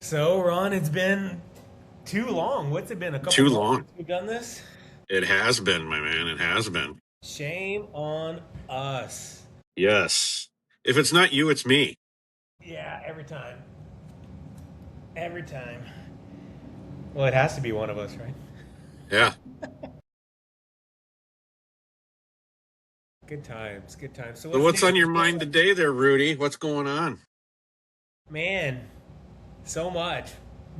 So, Ron, it's been too long. What's it been? A couple Too months long. since we've done this? It has been, my man. It has been. Shame on us. Yes. If it's not you, it's me. Yeah, every time. Every time. Well, it has to be one of us, right? Yeah. Good times, good times. So, So what's new? what's on your What's going mind on? today there, Rudy? What's going on? Man, so much.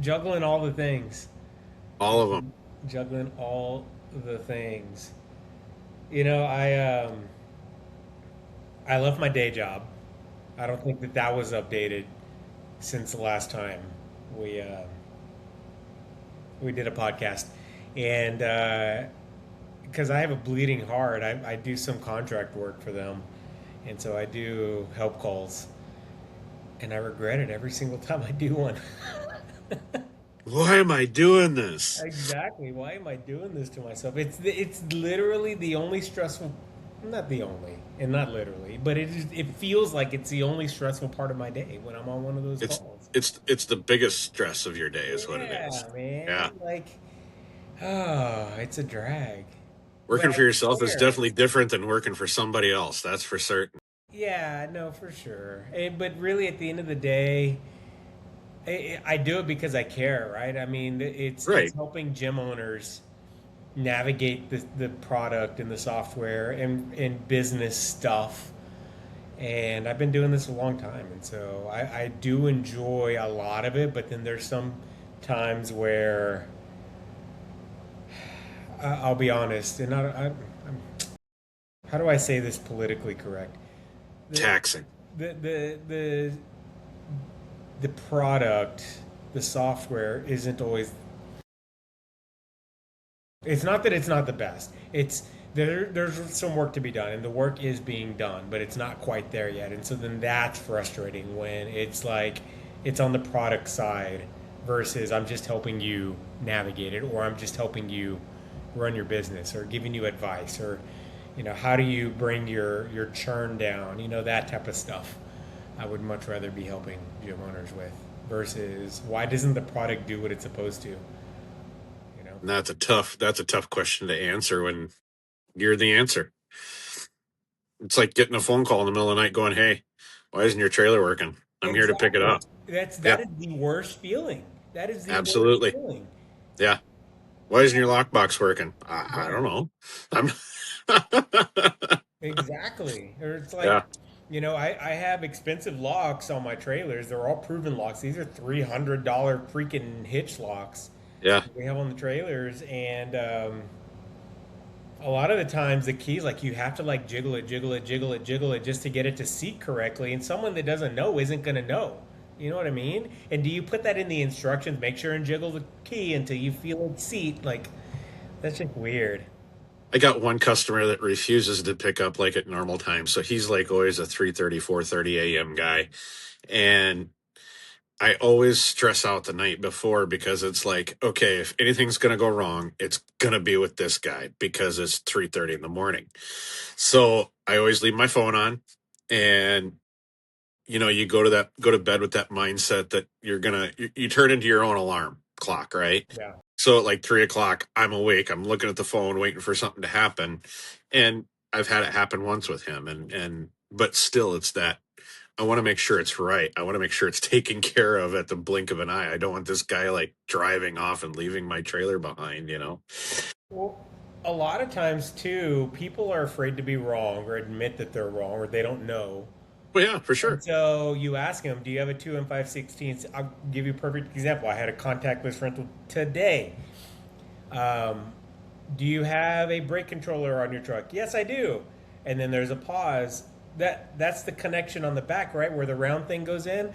Juggling all the things. All of them. Juggling all the things. I left my day job. I don't think that was updated since the last time we uh, we did a podcast, and because I have a bleeding heart, I do some contract work for them, and so I do help calls, and I regret it every single time I do one. Why am I doing this? Exactly. Why am I doing this to myself? It's literally the only stressful, not the only, and not literally, but it feels like it's the only stressful part of my day when I'm on one of those It's calls. it's the biggest stress of your day is what it is. Yeah, man. Yeah. Like, oh, it's a drag. But Working I for yourself is care. definitely different than working for somebody else. That's for certain. Yeah, no, for sure. But really, at the end of the day, I do it because I care, right? I mean, it's Right. helping gym owners navigate the product and the software and business stuff. And I've been doing this a long time, and so I do enjoy a lot of it. But then there's some times where I'll be honest, and how do I say this politically correct? The Taxing. the the product, the software isn't always. It's not that it's not the best. It's there's some work to be done, and the work is being done, but it's not quite there yet. And so then that's frustrating when it's like it's on the product side versus I'm just helping you navigate it, or I'm just helping you run your business, or giving you advice, or how do you bring your churn down, that type of stuff. I would much rather be helping gym owners with versus why doesn't the product do what it's supposed to, you know? And that's a tough question to answer when you're the answer. It's like getting a phone call in the middle of the night going, "Hey, why isn't your trailer working? I'm here to pick it Exactly. up." That Yeah, is the worst feeling. That is the worst absolutely. feeling. Yeah. Why isn't your lockbox working? I Yeah, don't know. I'm exactly. Or it's like, yeah, I have expensive locks on my trailers. They're all proven locks. These are $300 freaking hitch locks yeah. we have on the trailers, and a lot of the times the keys, like, you have to like jiggle it, jiggle it, jiggle it, jiggle it just to get it to seat correctly, and someone that doesn't know isn't going to know. You know what I mean? And do you put that in the instructions? Make sure and jiggle the key until you feel it seat. Like, that's just weird. I got one customer that refuses to pick up like at normal time. So he's like always a 3:30, 4:30 a.m. guy. And I always stress out the night before because it's like, okay, if anything's going to go wrong, it's going to be with this guy because it's 3:30 in the morning. So I always leave my phone on, and you go to bed with that mindset that you turn into your own alarm clock, right? Yeah. So at like 3 o'clock, I'm awake, I'm looking at the phone waiting for something to happen. And I've had it happen once with him, and but still it's that I want to make sure it's right. I want to make sure it's taken care of at the blink of an eye. I don't want this guy like driving off and leaving my trailer behind. Well, a lot of times too, people are afraid to be wrong or admit that they're wrong or they don't know. Well, yeah, for And sure. so you ask them, "Do you have a 2 and 5/16?" I'll give you a perfect example. I had a contactless rental today. Um, do you have a brake controller on your truck? Yes, I do. And then there's a pause. That's the connection on the back, right, where the round thing goes in.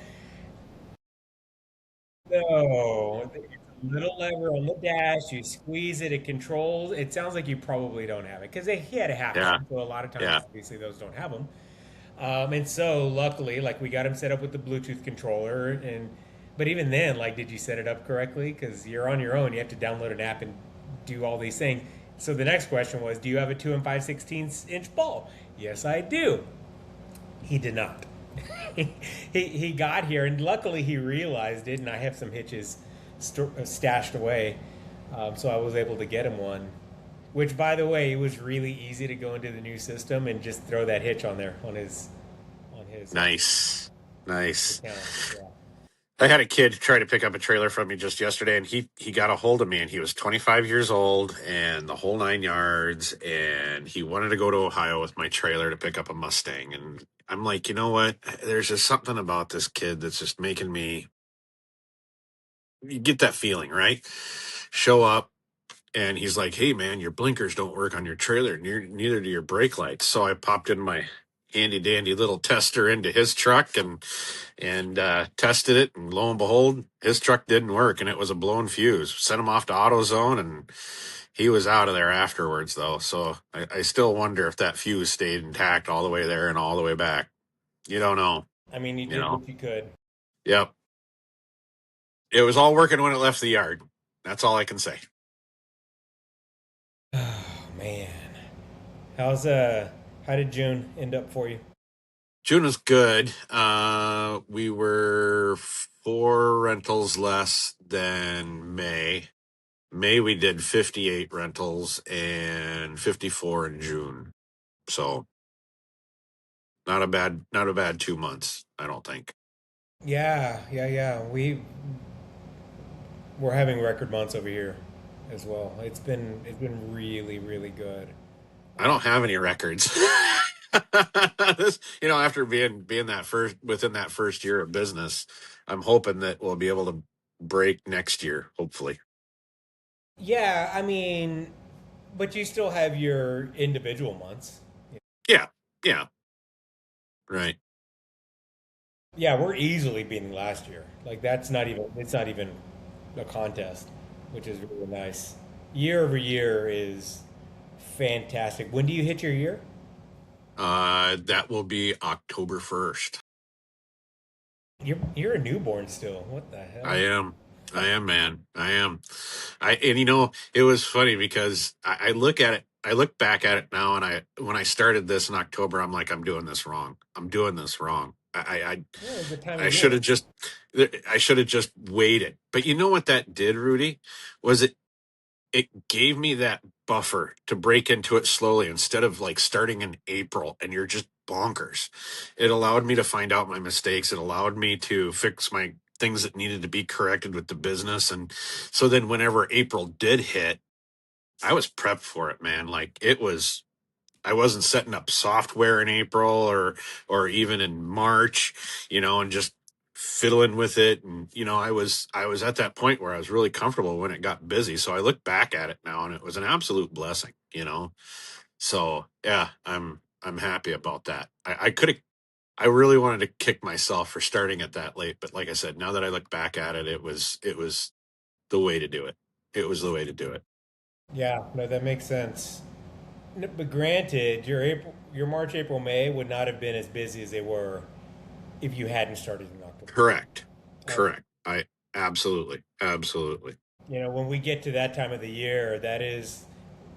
No, it's a little lever on the dash. You squeeze it, it controls. It sounds like you probably don't have it because he had a half ton, Yeah, so a lot of times, yeah. obviously, those don't have them. And so, luckily, like, we got him set up with the Bluetooth controller, but even then, like, did you set it up correctly? Because you're on your own. You have to download an app and do all these things. So the next question was, do you have a 2 and 5/16 inch ball? Yes, I do. He did not. he got here, and luckily he realized it, and I have some hitches stashed away, so I was able to get him one. Which, by the way, it was really easy to go into the new system and just throw that hitch on there on his Nice. Nice. account. Yeah. I had a kid try to pick up a trailer from me just yesterday, and he got a hold of me, and he was 25 years old and the whole 9 yards, and he wanted to go to Ohio with my trailer to pick up a Mustang. And I'm like, you know what? There's just something about this kid that's just making me, you get that feeling, right? Show up, and he's like, "Hey, man, your blinkers don't work on your trailer, neither do your brake lights." So I popped in my handy dandy little tester into his truck and tested it, and lo and behold, his truck didn't work, and it was a blown fuse. Sent him off to AutoZone, and he was out of there afterwards, though. So I still wonder if that fuse stayed intact all the way there and all the way back. You don't know, I mean, you you did know. what you could. Yep, it was all working when it left the yard. That's all I can say. Oh man, how's how did June end up for you? June was good. We were four rentals less than May. May we did 58 rentals and 54 in June. So not a bad 2 months, I don't think. Yeah. We're having record months over here as well. It's been really really good. I don't have any records. After being that first within that first year of business, I'm hoping that we'll be able to break next year, hopefully. Yeah, I mean, but you still have your individual months. Yeah. Yeah. Right. Yeah, we're easily beating last year. Like it's not even a contest, which is really nice. Year over year is fantastic. When do you hit your year? That will be October 1st. You're a newborn still. What the I hell? am. I am, man. I am. And it was funny because I look at it, I look back at it now, and when I started this in October, I'm like, I'm doing this wrong. I'm doing this wrong. Yeah, it's the time of I year. should have just, I should have just waited. But you know what that did, Rudy? Was it gave me that buffer to break into it slowly instead of like starting in April and you're just bonkers. It allowed me to find out my mistakes. It allowed me to fix my things that needed to be corrected with the business. And so then whenever April did hit, I was prepped for it, man. Like I wasn't setting up software in April or even in March, and just fiddling with it. And I was at that point where I was really comfortable when it got busy. So I look back at it now, and it was an absolute blessing. So yeah, I'm happy about that. I really wanted to kick myself for starting it that late, but like I said, now that I look back at it, it was the way to do it. It was the way to do it. Yeah, no, that makes sense. But granted, your March, April, May would not have been as busy as they were if you hadn't started in October. Correct. Like, Correct. I absolutely. when we get to that time of the year, that is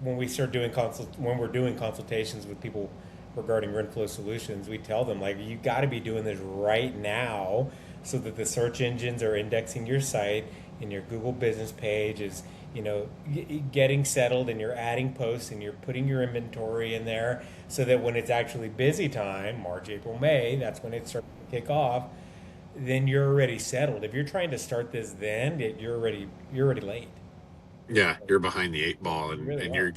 when we start doing when we're doing consultations with people regarding rent flow solutions. We tell them like you got to be doing this right now so that the search engines are indexing your site and your Google business page is getting settled, and you're adding posts and you're putting your inventory in there so that when it's actually busy time, March, April, May, that's when it starts to kick off. Then you're already settled. If you're trying to start this, then you're already late. Yeah, you're behind the eight ball, You and really and are. you're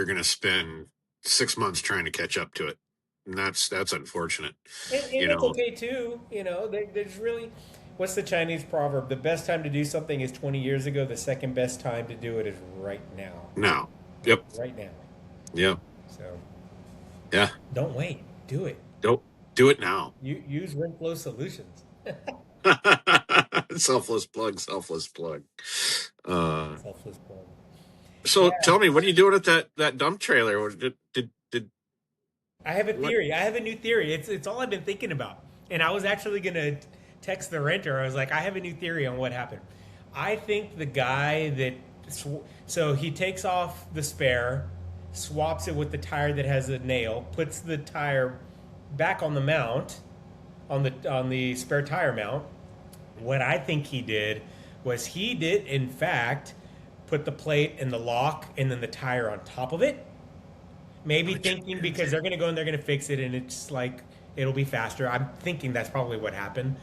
gonna spend 6 months trying to catch up to it, and that's unfortunate. And You it's know, okay too. There's really, what's the Chinese proverb? The best time to do something is 20 years ago. The second best time to do it is right now. now. Yep. Right now. Yep. So Yeah. don't wait. Do it. Don't do it now. You use RentFlow Solutions. Selfless plug. Selfless plug. Uh, Selfless plug. so Yeah. tell me, what are you doing at that dump trailer? Or did I have a what? theory. I have a new theory. It's all I've been thinking about. And I was actually gonna text the renter. I was like, I have a new theory on what happened. I think the guy that so he takes off the spare, swaps it with the tire that has a nail, puts the tire back on the mount, on the spare tire mount. What I think he did was he did in fact put the plate and the lock and then the tire on top of it. Maybe Which thinking is because it? they're going to go and they're going to fix it and it's like it'll be faster. I'm thinking that's probably what happened.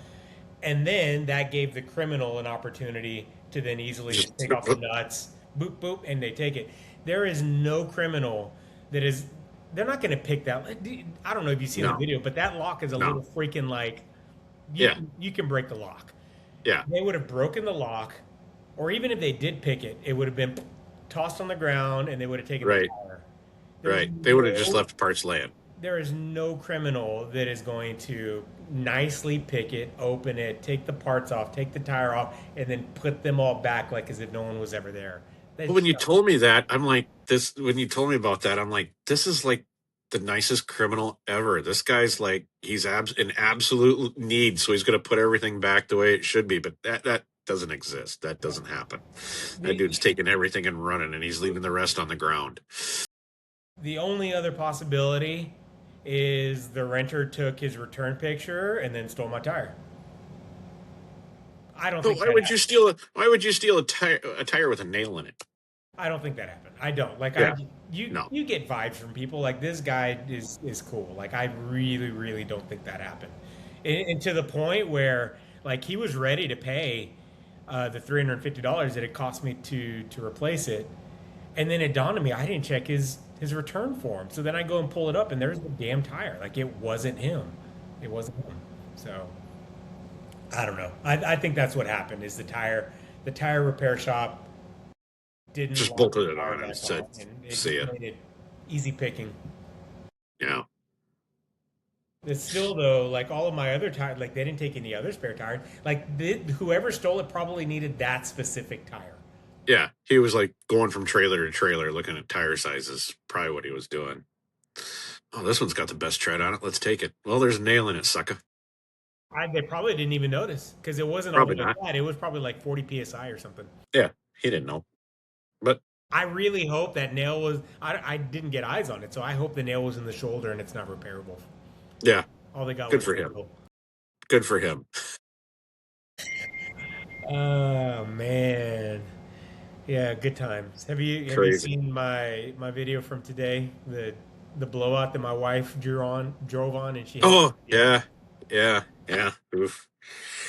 And then that gave the criminal an opportunity to then easily just Just take off the nuts, boop boop, and they take it. There is no criminal that is. They're not going to pick that. I don't know if you've seen the no, video, but that lock is a no. little freaking like Yeah, you can break the lock. yeah, They would have broken the lock, or even if they did pick it, it would have been tossed on the ground and they would have taken the right, tire. There's right. They would have just no left parts laying. there is no criminal that is going to nicely pick it, open it, take the parts off, take the tire off, and then put them all back like as if no one was ever there. But That's when you just, told me that, I'm like, this. When you told me about that, I'm like, this is like the nicest criminal ever. This guy's like, he's in absolute need, so he's going to put everything back the way it should be. But that doesn't exist. That yeah. doesn't happen. That The dude's taking everything and running, and he's leaving the rest on the ground. the only other possibility is the renter took his return picture and then stole my tire. I don't So think why that would you happened. steal a? Why would you steal a tire with a nail in it? I don't think that happened. I don't. Like Yeah, no. you get vibes from people like this guy is cool. Like I really don't think that happened. And to the point where like he was ready to pay the $350 that it cost me to replace it. And then it dawned on me I didn't check his return form. So then I go and pull it up and there's the damn tire. Like it wasn't him. It wasn't him. So I don't know. I think that's what happened is the tire repair shop didn't Just want the bolted it tire on and back said, on, and it "See just ya." made it easy picking. Yeah. It's still though, like all of my other tires, like they didn't take any other spare tire. Like whoever stole it probably needed that specific tire. Yeah, he was like going from trailer to trailer looking at tire sizes, probably what he was doing. Oh, this one's got the best tread on it. Let's take it. Well, there's a nail in it, sucker. They probably didn't even notice because it wasn't all the Probably way not. flat. It was probably like 40 psi or something. Yeah, he didn't know. But I really hope that nail was. I didn't get eyes on it, so I hope the nail was in the shoulder and it's not repairable. yeah, All they got good was for him. steel. Good for him. Oh man. Yeah, good times. Have you Crazy. seen my video from today? The blowout that my wife drove on, and she had Oh, no idea. yeah. Yeah. Yeah. Oof.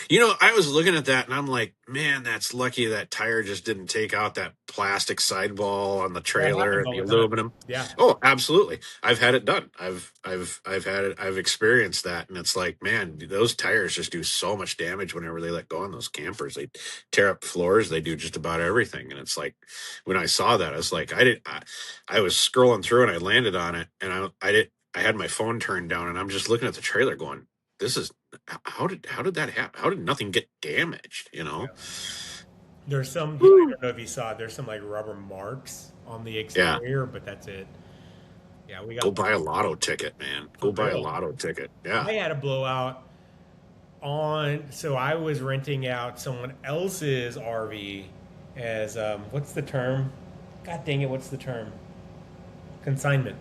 I was looking at that and I'm like, man, that's lucky that tire just didn't take out that plastic sidewall on the That trailer happens and all the the time. aluminum. Yeah, Oh, absolutely. I've had it done. I've had it. I've experienced that, and it's like, man, those tires just do so much damage whenever they let go on those campers. They tear up floors. They do just about everything, and it's like when I saw that, I was like, I was scrolling through and I landed on it, and I did. I had my phone turned down, and I'm just looking at the trailer, going, "This is how did that happen? How did nothing get damaged?" yeah. There's some. I Woo. don't know if you saw it. There's some like rubber marks on the Yeah, exterior, but that's it. Yeah, we go got buy a lotto ticket, man. for Go buy a real. lotto ticket. Yeah. I had a blowout on. So I was renting out someone else's RV as what's the term? God dang it! What's the term? Consignment.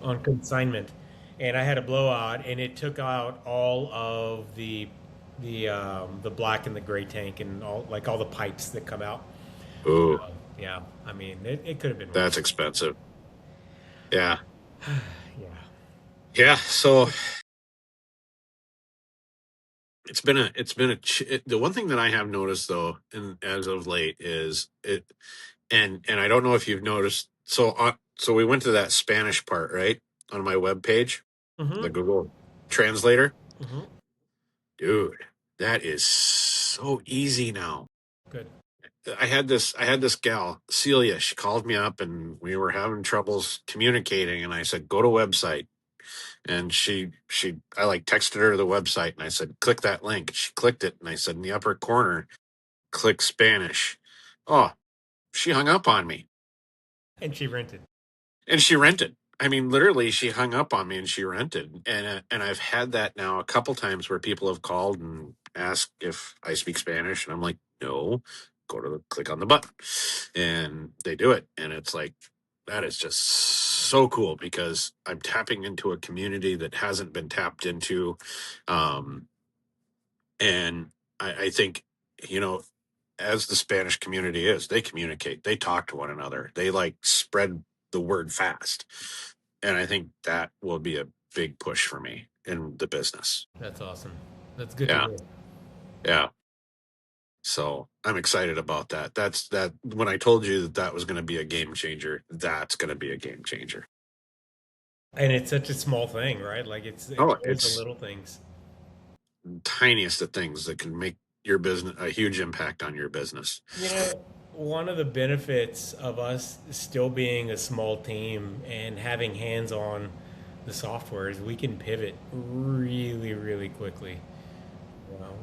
On consignment, and I had a blowout, and it took out all of the black and the gray tank, and all the pipes that come out. Ooh, Yeah, I mean it could have been that's worse. expensive. Yeah. Yeah. Yeah, so the one thing that I have noticed though, and as of late, is it, and I don't know if you've noticed. So we went to that Spanish part, right, on my webpage, the Mm-hmm. Google Translator, Mm-hmm. dude. That is so easy now. Good. I had this gal Celia. She called me up, and we were having troubles communicating. And I said, "Go to website." And I like texted her the website and I said, click that link. She clicked it and I said, in the upper corner, click Spanish. Oh, she hung up on me And she rented. and she rented. I mean, literally, she hung up on me and she rented. And I've had that now a couple times where people have called and asked if I speak Spanish, and I'm like, no, click on the button, and they do it, and it's like that is just so cool because I'm tapping into a community that hasn't been tapped into. Um, and I think, you know, as the Spanish community is, they communicate, they talk to one another, they like spread the word fast. And I think that will be a big push for me in the business. That's awesome. That's good to Yeah. hear. Yeah. So I'm excited about that. That's that when I told you that that was going to be a game changer, that's going to be a game changer. And it's such a small thing, right? Like it's Oh, always the it's little things. tiniest of things that can make your business a huge impact on your business. You know, one of the benefits of us still being a small team and having hands on the software is we can pivot really, really quickly.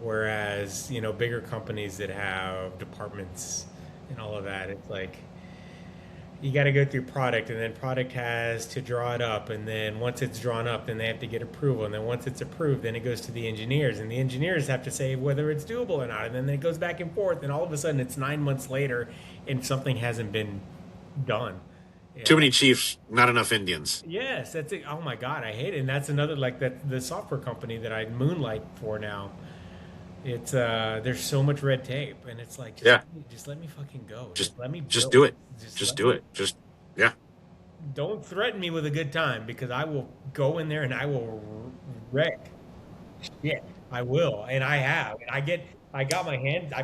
Whereas, bigger companies that have departments and all of that, it's like you got to go through product, and then product has to draw it up, and then once it's drawn up, then they have to get approval, and then once it's approved, then it goes to the engineers, and the engineers have to say whether it's doable or not, and then it goes back and forth, and all of a sudden it's 9 months later, and something hasn't been done. Too Yeah. many chiefs, not enough Indians. Yes, that's it. Oh my God, I hate it. And that's another, like, that the software company that I moonlight for now. It's there's so much red tape, and it's like Yeah, just let me fucking go. just Just let me just build. do it. Just Just let do me. it. Just yeah. Don't threaten me with a good time, because I will go in there and I will wreck shit. I will, and I have. And I've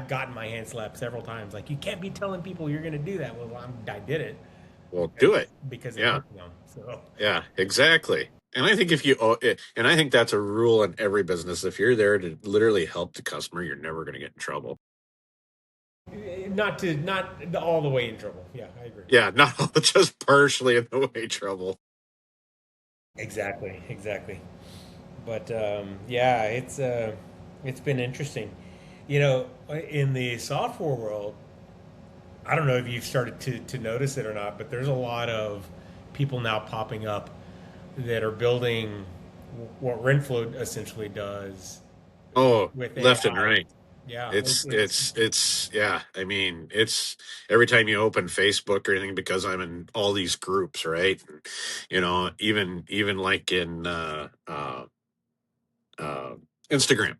gotten my hand slapped several times. Like, you can't be telling people you're going to do that. Well, I did it Well, because do it. it Yeah. hurt them. So Yeah, exactly. And I think if you and I think that's a rule in every business. If you're there to literally help the customer, you're never going to get in trouble. not all the way in trouble. Yeah, I agree. Yeah, not just partially in the way trouble. Exactly, exactly. But yeah, it's been interesting. In the software world, I don't know if you've started to notice it or not, but there's a lot of people now popping up that are building what Renflow essentially does Oh, with left and AI. right. Yeah, It's yeah. I mean, it's every time you open Facebook or anything because I'm in all these groups, right? And, even like in uh, Instagram,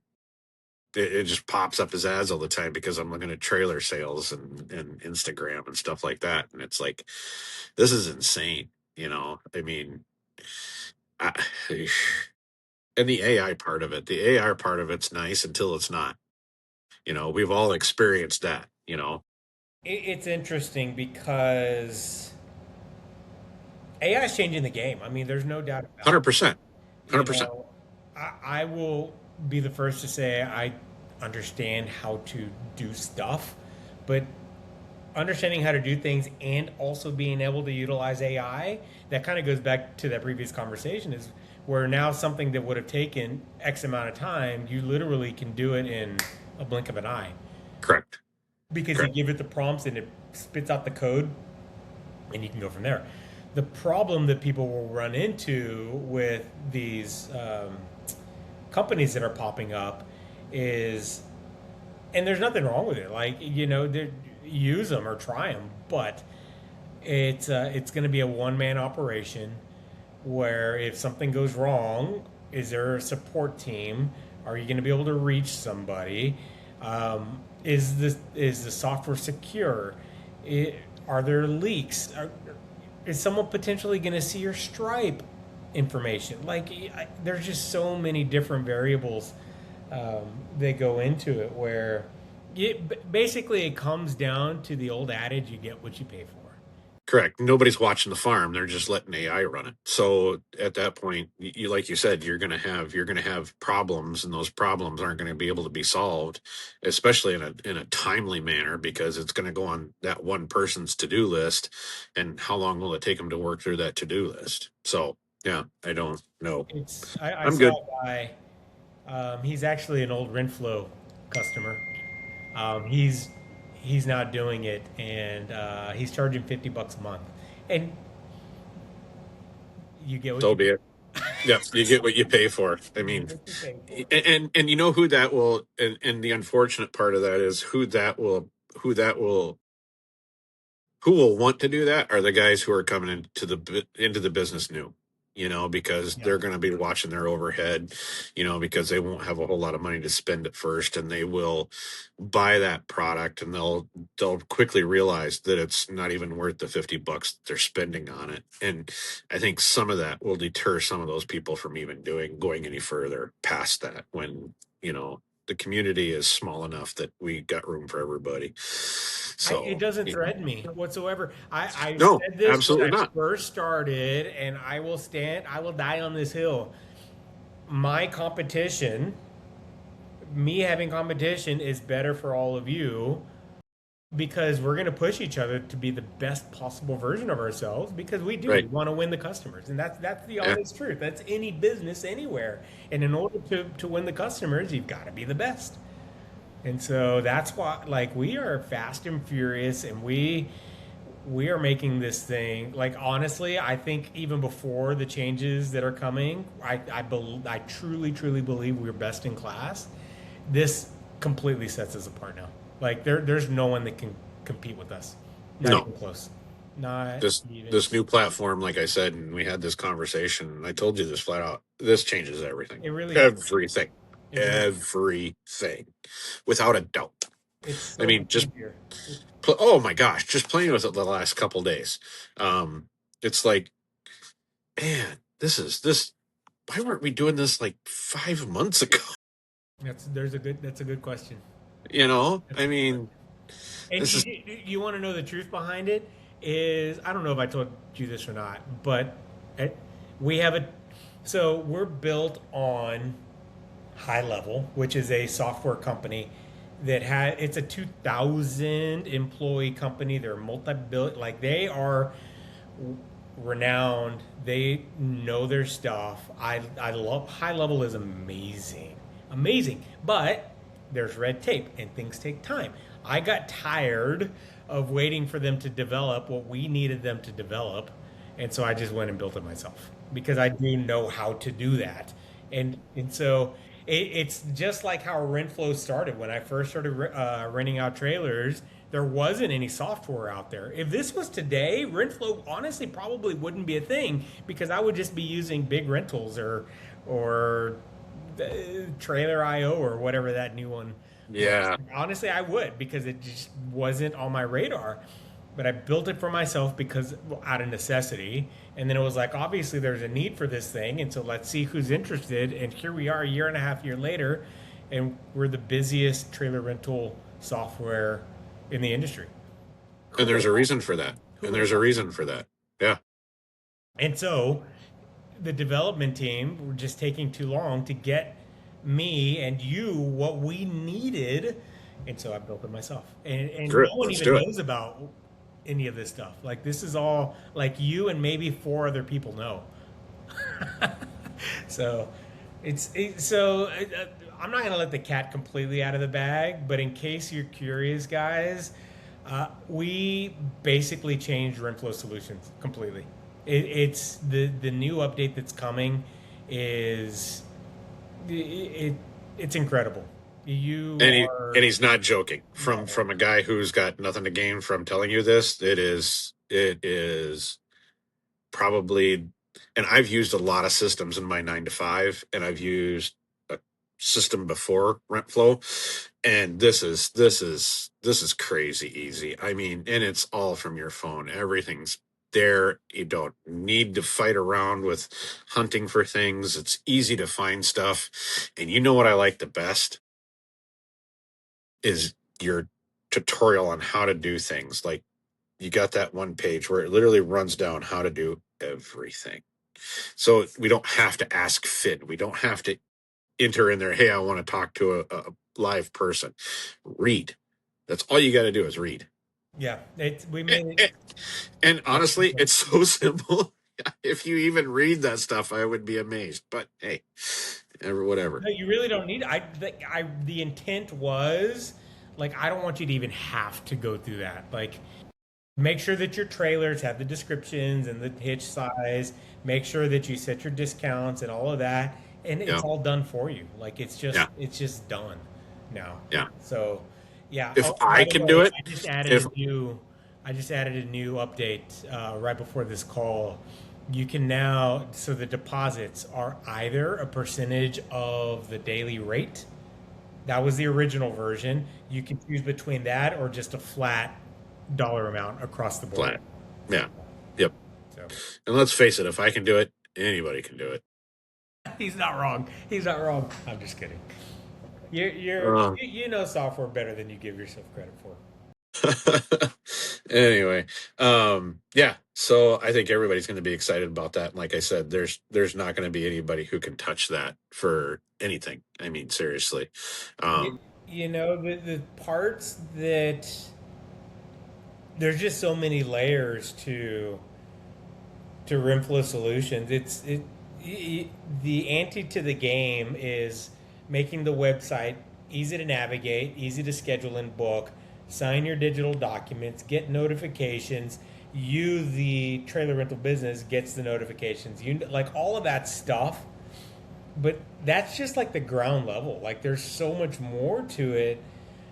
it just pops up as ads all the time because I'm looking at trailer sales and Instagram and stuff like that, and it's like this is insane. I mean, I, and the AI part of it, the AI part of it's nice until it's not. We've all experienced that. it's interesting because AI is changing the game. I mean, there's no doubt about it. 100%, You 100%. know, I will be the first to say I understand how to do stuff, but understanding how to do things and also being able to utilize AI, that kind of goes back to that previous conversation, is where now something that would have taken X amount of time, you literally can do it in a blink of an eye Correct, because you correct. give it the prompts and it spits out the code and you can go from there. The problem that people will run into with these companies that are popping up is, and there's nothing wrong with it. Like, use them or try them, but it's going to be a one man operation where if something goes wrong, is there a support team? Are you going to be able to reach somebody? Is the software secure? Are there leaks? Is someone potentially going to see your Stripe information? Like, there's just so many different variables that go into it where basically it comes down to the old adage, you get what you pay for. Correct. Nobody's watching the farm. They're just letting AI run it. So at that point, like you said, you're gonna have problems, and those problems aren't going to be able to be solved, especially in a timely manner because it's going to go on that one person's to do list, and how long will it take them to work through that to do list? So yeah, I don't know. I I'm saw good. a guy. He's actually an old Renflow customer. He's not doing it, and he's charging $50 a month, and you get what So you be pay. it. Yep, you get what you pay for. I You mean, get what you pay for. and you know who that will, and the unfortunate part of that is who that will who will want to do that are the guys who are coming into the business new, because Yeah. they're going to be watching their overhead, because they won't have a whole lot of money to spend at first, and they will buy that product, and they'll quickly realize that it's not even worth the $50 they're spending on it. And I think some of that will deter some of those people from even going any further past that, when the community is small enough that we got room for everybody. It So, doesn't threaten me whatsoever. I no, said this when absolutely I not. first started, and I will die on this hill. My competition, me having competition, is better for all of you because we're going to push each other to be the best possible version of ourselves because we do. We Right. want to win the customers. And that's the Yeah. honest truth. That's any business anywhere. And in order to win the customers, you've got to be the best. And so that's why, like, we are fast and furious, and we are making this thing. Like, honestly, I think even before the changes that are coming, I truly believe we're best in class. This completely sets us apart now. Like, there's no one that can compete with us. Not No. even close. Not This even. this new platform, like I said, and we had this conversation, and I told you this flat out. This changes everything. It really does. Everything. It really does. Everything. Without a doubt. It's I so mean, much just easier. oh my gosh, just playing with it the last couple days. Um, it's like, man, this. Why weren't we doing this like 5 months ago? That's a good question. That's I a good mean, question. And this is you want to know the truth behind it is I don't know if I told you this or not, but eh, we have a so we're built on High Level, which is a software company that had it's a 2,000 employee company. They're multi-billion, like they are renowned. They know their stuff. I love High Level is amazing, amazing. But there's red tape and things take time. I got tired of waiting for them to develop what we needed them to develop, and so I just went and built it myself because I do know how to do that. And so it's just like how Renflow started. When I first started renting out trailers, there wasn't any software out there. If this was today, Renflow honestly probably wouldn't be a thing because I would just be using big rentals or Trailer IO or whatever that new one was. yeah. Honestly, I would because it just wasn't on my radar. But I built it for myself because out of necessity. And then it was like, obviously, there's a need for this thing. And so let's see who's interested. And here we are a year and a half year later, and we're the busiest trailer rental software in the industry. And Who would there's have a thought? reason for that. Who And would have there's a thought? reason for that. Yeah. And so the development team were just taking too long to get me and you what we needed. And so I built it myself. And Screw it. no one Let's even do it. knows about any of this stuff. Like this is all like you and maybe four other people know. So I'm not gonna let the cat completely out of the bag, but in case you're curious, guys, we basically changed Renflow Solutions completely. It's the new update that's coming is it it's incredible. You And are he's not joking. no. From a guy who's got nothing to gain from telling you this, it is probably, and I've used a lot of systems in my 9 to 5, and I've used a system before RentFlow, and this is crazy easy. I mean, and it's all from your phone. Everything's there. You don't need to fight around with hunting for things. It's easy to find stuff. And you know what I like the best is your tutorial on how to do things. Like, you got that one page where it literally runs down how to do everything. So we don't have to ask Finn. We don't have to enter in there, hey, I want to talk to a live person. Read. That's all you got to do is read. Yeah, we And, made it. and, and honestly, it's so simple. If you even read that stuff, I would be amazed. But hey, whatever. No, you really don't need. The intent was like I don't want you to even have to go through that. Like make sure that your trailers have the descriptions and the hitch size. Make sure that you set your discounts and all of that, and it's Yeah, all done for you. Like yeah, it's just done now. yeah. So yeah. If Oh, by I the can do way, it, I just added if a new. I just added a new update right before this call. You can now, so the deposits are either a percentage of the daily rate. That was the original version. You can choose between that or just a flat dollar amount across the board. Flat. Yeah. Yep. So And let's face it, if I can do it, anybody can do it. he's not wrong. He's not wrong. I'm just kidding. Uh, You know software better than you give yourself credit for. anyway, yeah. So I think everybody's going to be excited about that. And like I said, there's not going to be anybody who can touch that for anything. I mean, seriously. You, Um, you know the parts that there's just so many layers to Rimflow solutions. It the ante to the game is making the website easy to navigate, easy to schedule and book, sign your digital documents, get notifications. You, the trailer rental business, gets the notifications. You like all of that stuff, but that's just like the ground level. Like there's so much more to it.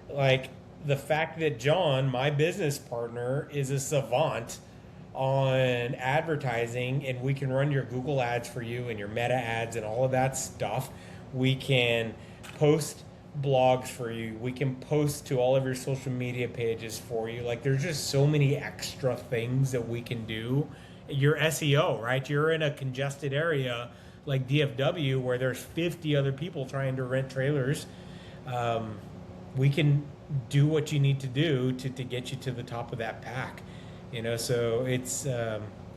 Like the fact that John, my business partner, is a savant on advertising and we can run your Google ads for you and your meta ads and all of that stuff. We can post blogs for you. We can post to all of your social media pages for you. Like there's just so many extra things that we can do. Your SEO, right? You're in a congested area like DFW where there's 50 other people trying to rent trailers. Um, we can do what you need to do to get you to the top of that pack. So it's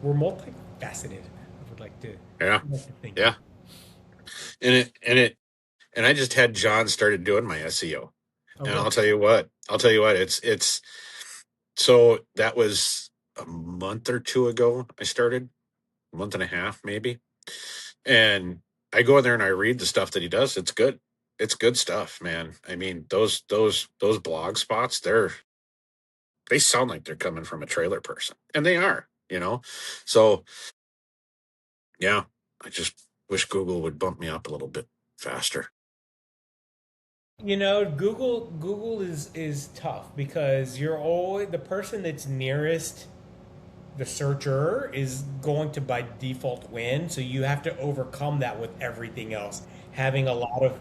we're multifaceted. I would yeah, like to think. yeah. And I just had John started doing my SEO. Oh, And good. I'll tell you what, it's so that was a month or two ago. I started a month and a half, maybe. And I go in there and I read the stuff that he does. It's good. It's good stuff, man. I mean, those blog spots, they sound like they're coming from a trailer person. And they are, you know. So yeah, I just wish Google would bump me up a little bit faster. Google is tough because you're always the person that's nearest the searcher is going to by default win. So you have to overcome that with everything else. Having a lot of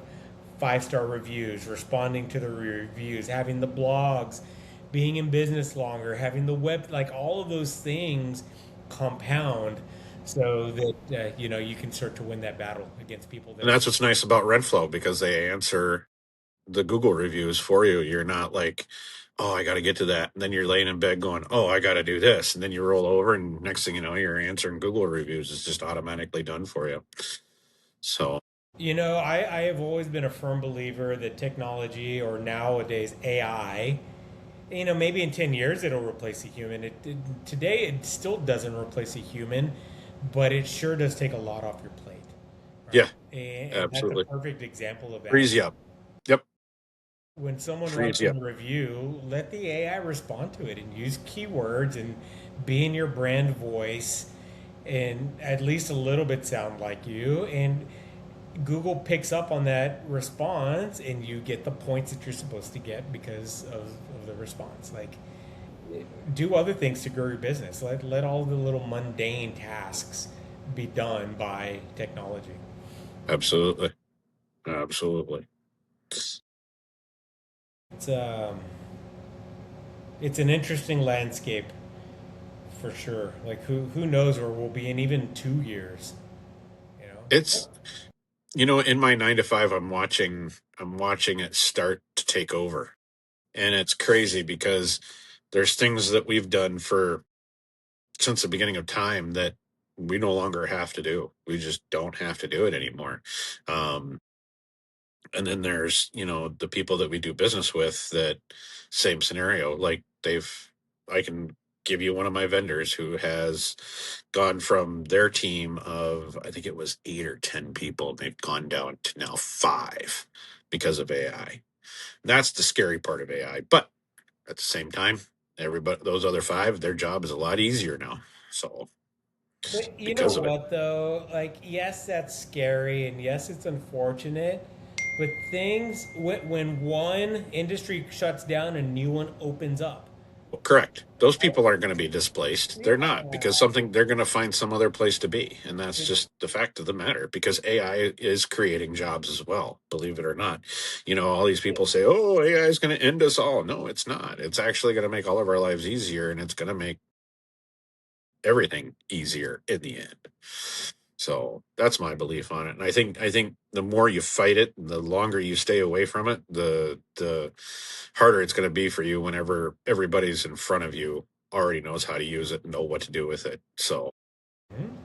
5-star reviews, responding to the reviews, having the blogs, being in business longer, having the web, like all of those things compound so that you can start to win that battle against people that And are. that's what's nice about Renflow because they answer the Google reviews for you. You're not like, oh, I got to get to that. And then you're laying in bed going, oh, I got to do this. And then you roll over, and next thing you know, you're answering Google reviews. It's just automatically done for you. So, I have always been a firm believer that technology or nowadays AI, maybe in 10 years it'll replace a human. Today it still doesn't replace a human, but it sure does take a lot off your plate, right? yeah, And that's a absolutely. perfect example of that. Freeze you up. Yep. When someone Freeze writes you in up. a review, let the AI respond to it and use keywords and be in your brand voice and at least a little bit sound like you. And Google picks up on that response and you get the points that you're supposed to get because of the response. Like, do other things to grow your business. Let all the little mundane tasks be done by technology. Absolutely. Absolutely. It's um, it's an interesting landscape for sure. Like who knows where we'll be in even 2 years. You know. It's, in my 9 to 5, I'm watching it start to take over. And it's crazy because there's things that we've done for since the beginning of time that we no longer have to do. We just don't have to do it anymore. Um, and then there's, the people that we do business with that same scenario. Like I can give you one of my vendors who has gone from their team of, I think it was 8 or 10 people. They've gone down to now 5 because of AI. That's the scary part of AI. But at the same time, everybody, those other 5, their job is a lot easier now. So But you know because of it. what though? Like yes, that's scary and yes, it's unfortunate. But things when one industry shuts down, a new one opens up. Correct. Those Right? people aren't going to be displaced. They're not Yeah. because something they're going to find some other place to be, and that's just the fact of the matter. Because AI is creating jobs as well, believe it or not. All these people say, "Oh, AI is going to end us all." No, it's not. It's actually going to make all of our lives easier, and it's going to make everything easier in the end. So that's my belief on it. And I think the more you fight it, the longer you stay away from it, the harder it's going to be for you whenever everybody's in front of you already knows how to use it and know what to do with it. So Mhm.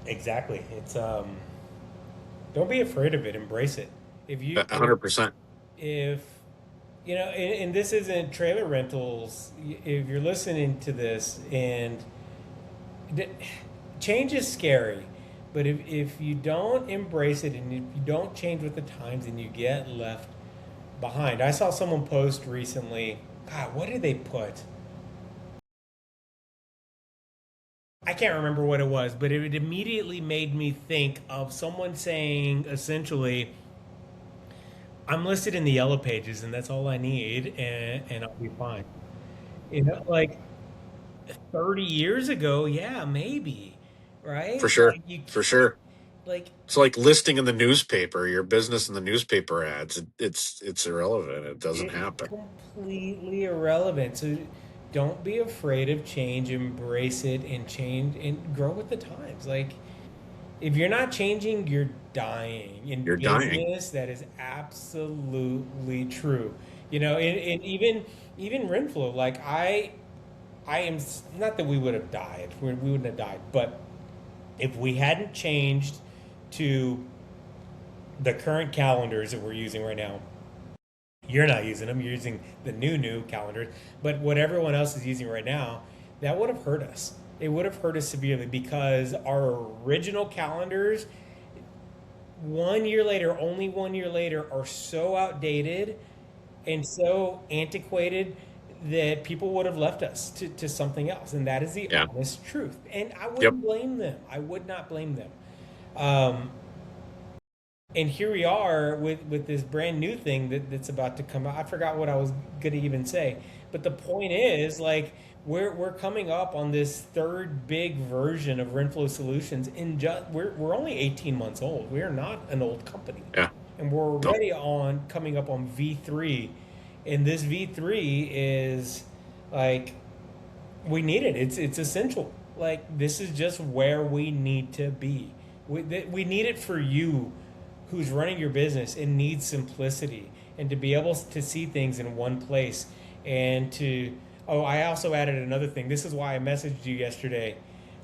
Exactly. It's don't be afraid of it. Embrace it. If you 100%. if and this isn't trailer rentals. If you're listening to this and d- change is scary, but if you don't embrace it and if you don't change with the times, then you get left behind. I saw someone post recently. God, what did they put? I can't remember what it was, but it immediately made me think of someone saying essentially, I'm listed in the yellow pages and that's all I need and I'll be fine. Like 30 years ago, yeah, maybe, For right? sure. Like you For can't, sure. like, It's like listing in the newspaper, your business in the newspaper ads. It's irrelevant. It doesn't it's happen. completely irrelevant. So don't be afraid of change, embrace it and change and grow with the times. Like, if you're not changing, you're dying. In You're dying. business, that is absolutely true. And even Renflo, like I am not that we would have died, we wouldn't have died, but if we hadn't changed to the current calendars that we're using right now, you're not using them, you're using the new calendars, but what everyone else is using right now, that would have hurt us. It would have hurt us severely because our original calendars, 1 year later, only 1 year later, are so outdated and so antiquated that people would have left us to something else. And that is the Yeah. honest truth. And I Yep. wouldn't blame them. I would not blame them. Um, and here we are with this brand new thing that's about to come out. I forgot what I was going to even say, but the point is, like, we're coming up on this third big version of Renflo Solutions. We're only 18 months old. We are not an old company, Yeah. and we're No. already on coming up on V3, and this V3 is like we need it. It's essential. Like, this is just where we need to be. We need it for you, who's running your business and needs simplicity and to be able to see things in one place and to. Oh, I also added another thing. This is why I messaged you yesterday,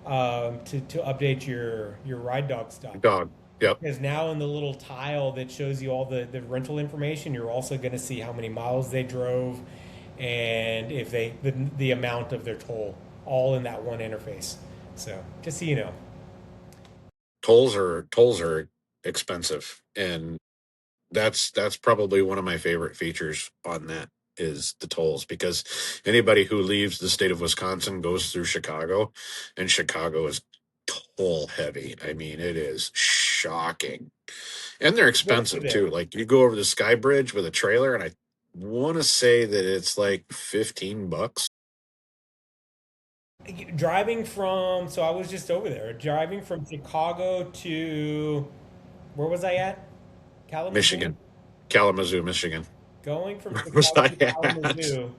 to update your ride dog stuff. Dog. Yep. Because now in the little tile that shows you all the rental information, you're also going to see how many miles they drove and if the amount of their toll, all in that one interface. So just so you know. Tolls are expensive, and that's probably one of my favorite features on that is the tolls, because anybody who leaves the state of Wisconsin goes through Chicago, and Chicago is toll heavy. I mean, it is shocking. And they're Go through expensive there. too. Like you go over the Sky Bridge with a trailer, and I want to say that it's like $15. Driving from, so I was just over there, driving from Chicago to, where was I at? Kalamazoo? Michigan, Kalamazoo, Michigan. Going from Where was Chicago I to at? Kalamazoo,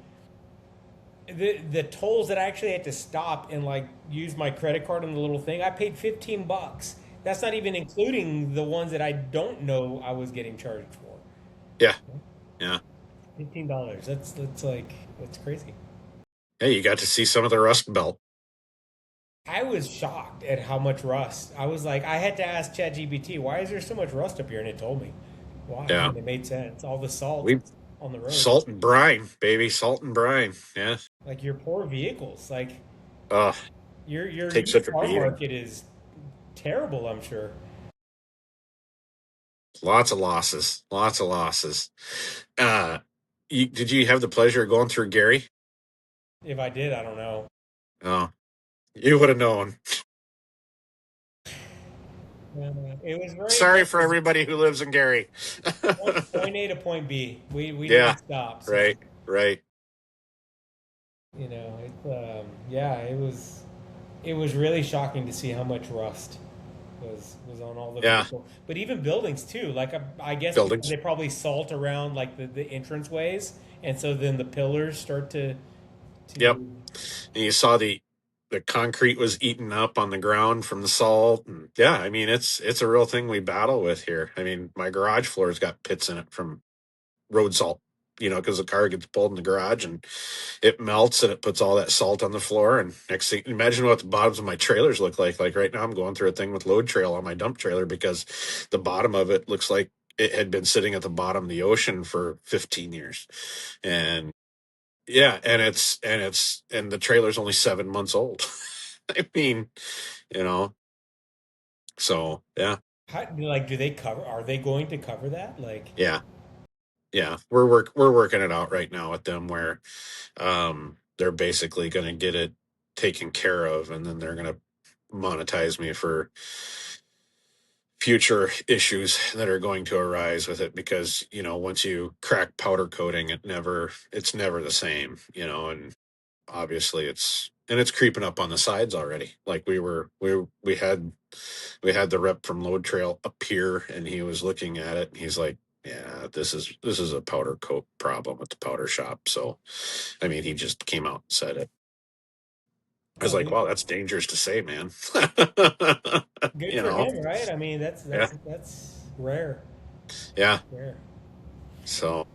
the tolls that I actually had to stop and like use my credit card on the little thing, I paid $15. That's not even including the ones that I don't know I was getting charged for. Yeah, yeah. $15. That's like that's crazy. Hey, you got to see some of the Rust Belt. I was shocked at how much rust. I was like, I had to ask ChatGPT, why is there so much rust up here? And it told me why, Yeah, and it made sense. All the salt we on the road, salt and brine, baby, salt and brine. Yeah. like your poor vehicles, like Uh, your take used such a car beating. market is terrible. I'm sure. Lots of losses. Lots of losses. Uh, did you have the pleasure of going through Gary? If I did, I don't know. Oh, you would have known. It was very Sorry for aggressive. everybody who lives in Gary. Point A to point B. We Yeah, didn't stop. So right, right. You know, yeah, it was really shocking to see how much rust was on all the Yeah, vehicle, but even buildings too. Like I guess because buildings. they probably salt around like the entrance ways, and so then the pillars start Yep. to. And you saw the concrete was eaten up on the ground from the salt. And yeah, I mean it's a real thing we battle with here. I mean, my garage floor's got pits in it from road salt. You know, because the car gets pulled in the garage and it melts and it puts all that salt on the floor. And next thing, imagine what the bottoms of my trailers look like. Like right now, I'm going through a thing with load trail on my dump trailer because the bottom of it looks like it had been sitting at the bottom of the ocean for 15 years. And yeah, and the trailer's only 7 months old. I mean, you know, so yeah, How, like, do they cover? Are they going to cover that? Like, yeah, yeah. We're working it out right now with them where they're basically going to get it taken care of, and then they're going to monetize me for future issues that are going to arise with it because once you crack powder coating it's never the same, and obviously it's creeping up on the sides already. Like we had the rep from Load Trail up here and he was looking at it and he's like, yeah, this is a powder coat problem at the powder shop. So I mean, he just came out and said it. I was well, like, wow, that's dangerous to say, man. good you for know him, right? I mean, yeah, that's rare. yeah. Rare. So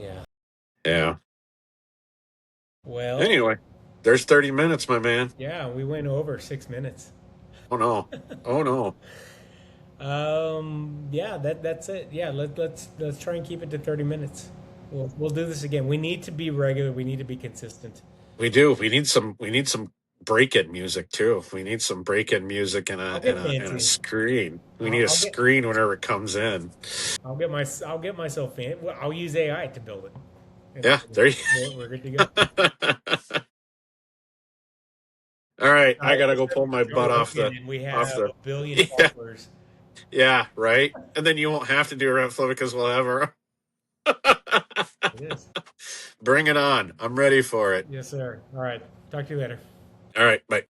Yeah. yeah. Well, Anyway, there's 30 minutes, my man. yeah, we went over 6 minutes. Oh no. Oh no. Yeah, that's it. Yeah, let's try and keep it to 30 minutes. We'll do this again. We need to be regular. We need to be consistent. We do. We need some break-in music too. We need some break-in music and I'll a and get a and a fancy. screen. We I'll, need a I'll get screen whenever it comes in. I'll get myself in. Well, I'll use AI to build it, and Yeah, there you we're good to go. All right, All I right, gotta let's go pull start my butt Joe off Rogan, the and we off have the a billion yeah, followers. yeah, right. And then you won't have to do a rep flow because we'll have our It is. bring it on. I'm ready for it. Yes, sir. All right. Talk to you later. All right, bye.